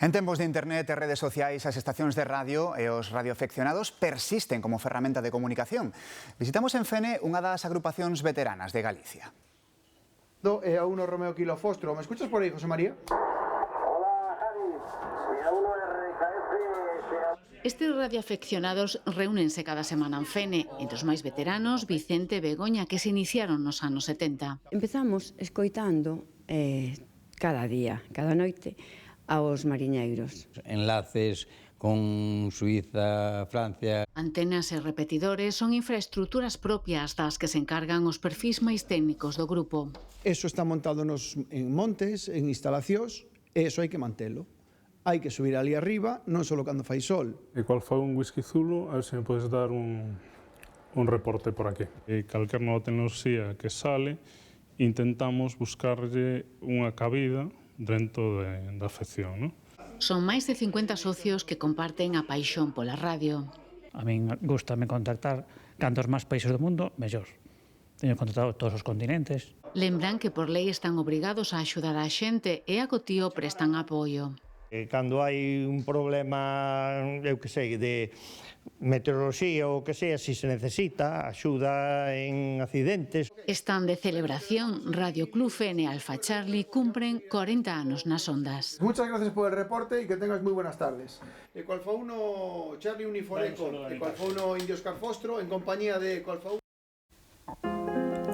En tempos de internet e redes sociais, as estacións de radio e os radioafeccionados persisten como ferramenta de comunicación. Visitamos en Fene unha das agrupacións veteranas de Galicia. E a uno Romeo Kilo Fostro. ¿Me escuchas por aí, José María? Hola, Javi. E a uno RKF... Estes radioafeccionados reúnense cada semana en Fene, entre os máis veteranos, Vicente e Begoña, que se iniciaron nos anos 70. Empezamos escoitando cada día, cada noite, aos mariñeiros. Enlaces con Suiza, Francia. Antenas e repetidores son infraestructuras propias das que se encargan os perfis máis técnicos do grupo. Eso está montado en montes, en instalacións, e eso hai que mantelo. Hai que subir ali arriba, non só cando fai sol. E cual foi un whisky zulo, a ver se me podes dar un reporte por aquí. E calquer nova tecnoloxía que sale, intentamos buscarlle unha cabida dentro da afección, non? Son máis de 50 socios que comparten a paixón pola radio. A min gustame contactar cantos máis países do mundo, mellor. Teño contactado todos os continentes. Lembran que por lei están obrigados a axudar a xente e a Cotío prestan apoio. Cando hai un problema, eu que sei, de meteoroloxía ou que sea, si se necesita, axuda en accidentes. Están de celebración. Radio Club Fene e Alfa Charlie cumpren 40 anos nas ondas. Muchas gracias por el reporte y que tengas muy buenas tardes. E cual fa uno Charlie Uniforeco, e cual fa uno Indio Oscar Fostro, en compañía de cual fa uno...